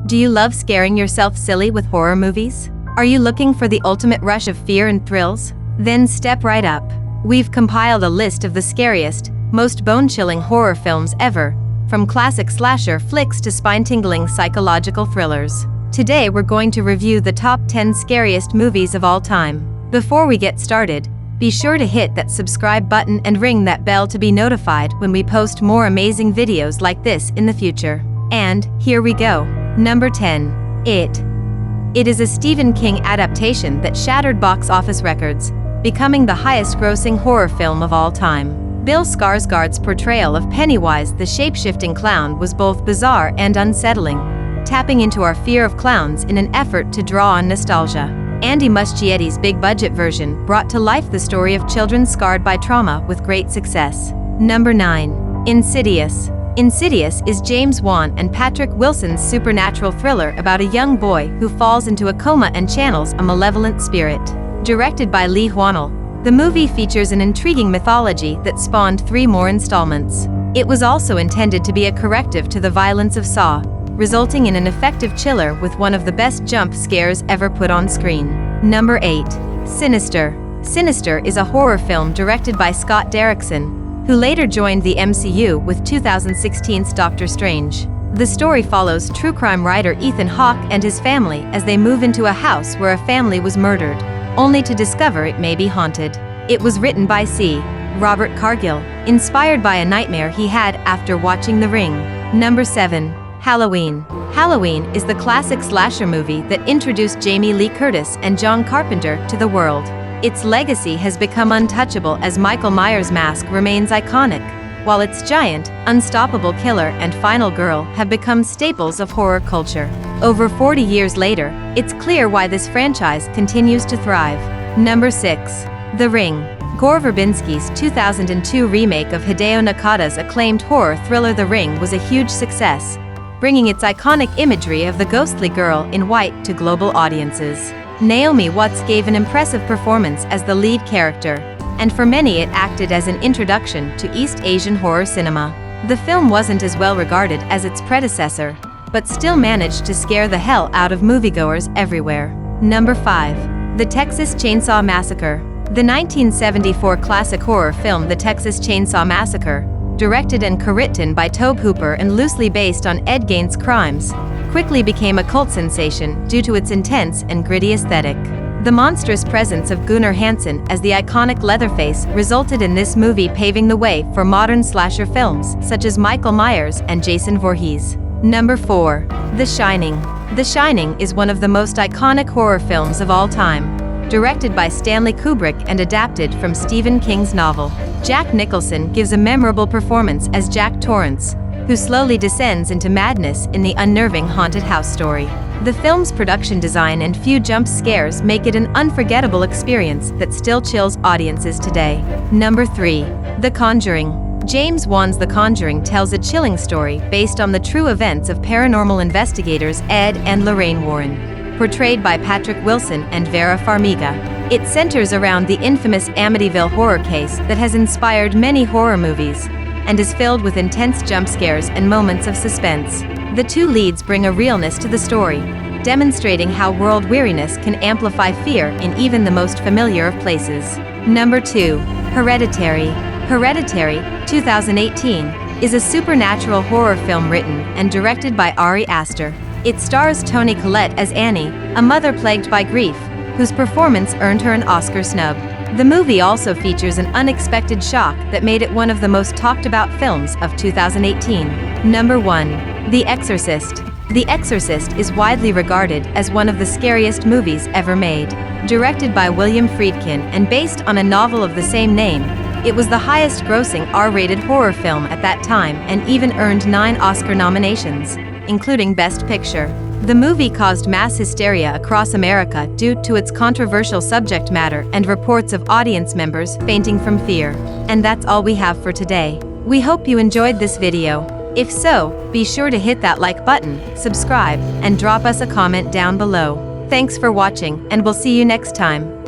Do you love scaring yourself silly with horror movies? Are you looking for the ultimate rush of fear and thrills? Then step right up. We've compiled a list of the scariest, most bone-chilling horror films ever, from classic slasher flicks to spine-tingling psychological thrillers. Today we're going to review the top 10 scariest movies of all time. Before we get started, be sure to hit that subscribe button and ring that bell to be notified when we post more amazing videos like this in the future. And here we go. Number 10. It. It is a Stephen King adaptation that shattered box office records, becoming the highest-grossing horror film of all time. Bill Skarsgård's portrayal of Pennywise the shape-shifting clown was both bizarre and unsettling, tapping into our fear of clowns in an effort to draw on nostalgia. Andy Muschietti's big-budget version brought to life the story of children scarred by trauma with great success. Number 9. Insidious. Insidious is James Wan and Patrick Wilson's supernatural thriller about a young boy who falls into a coma and channels a malevolent spirit. Directed by Lee Hwanel, the movie features an intriguing mythology that spawned 3 more installments. It was also intended to be a corrective to the violence of Saw, resulting in an effective chiller with one of the best jump scares ever put on screen. Number 8. Sinister. Sinister is a horror film directed by Scott Derrickson, who later joined the MCU with 2016's Doctor Strange. The story follows true crime writer Ethan Hawke and his family as they move into a house where a family was murdered, only to discover it may be haunted. It was written by C. Robert Cargill, inspired by a nightmare he had after watching The Ring. Number 7. Halloween. Halloween is the classic slasher movie that introduced Jamie Lee Curtis and John Carpenter to the world. Its legacy has become untouchable as Michael Myers' mask remains iconic, while its giant, unstoppable killer and final girl have become staples of horror culture. Over 40 years later, it's clear why this franchise continues to thrive. Number 6. The Ring. Gore Verbinski's 2002 remake of Hideo Nakata's acclaimed horror thriller The Ring was a huge success, bringing its iconic imagery of the ghostly girl in white to global audiences. Naomi Watts gave an impressive performance as the lead character, and for many it acted as an introduction to East Asian horror cinema. The film wasn't as well regarded as its predecessor, but still managed to scare the hell out of moviegoers everywhere. Number 5. The Texas Chainsaw Massacre. The 1974 classic horror film The Texas Chainsaw Massacre, directed and co-written by Tobe Hooper and loosely based on Ed Gein's crimes, quickly became a cult sensation due to its intense and gritty aesthetic. The monstrous presence of Gunnar Hansen as the iconic Leatherface resulted in this movie paving the way for modern slasher films such as Michael Myers and Jason Voorhees. Number 4. The Shining. The Shining is one of the most iconic horror films of all time. Directed by Stanley Kubrick and adapted from Stephen King's novel, Jack Nicholson gives a memorable performance as Jack Torrance, who slowly descends into madness in the unnerving haunted house story. The film's production design and few jump scares make it an unforgettable experience that still chills audiences today. Number 3. The Conjuring. James Wan's The Conjuring tells a chilling story based on the true events of paranormal investigators Ed and Lorraine Warren, portrayed by Patrick Wilson and Vera Farmiga. It centers around the infamous Amityville horror case that has inspired many horror movies, and is filled with intense jump scares and moments of suspense. The two leads bring a realness to the story, demonstrating how world weariness can amplify fear in even the most familiar of places. Number 2. Hereditary. Hereditary, 2018, is a supernatural horror film written and directed by Ari Aster. It stars Toni Collette as Annie, a mother plagued by grief, whose performance earned her an Oscar snub. The movie also features an unexpected shock that made it one of the most talked-about films of 2018. Number 1. The Exorcist. The Exorcist is widely regarded as one of the scariest movies ever made. Directed by William Friedkin and based on a novel of the same name, it was the highest-grossing R-rated horror film at that time and even earned 9 Oscar nominations, including Best Picture. The movie caused mass hysteria across America due to its controversial subject matter and reports of audience members fainting from fear. And that's all we have for today. We hope you enjoyed this video. If so, be sure to hit that like button, subscribe, and drop us a comment down below. Thanks for watching, and we'll see you next time.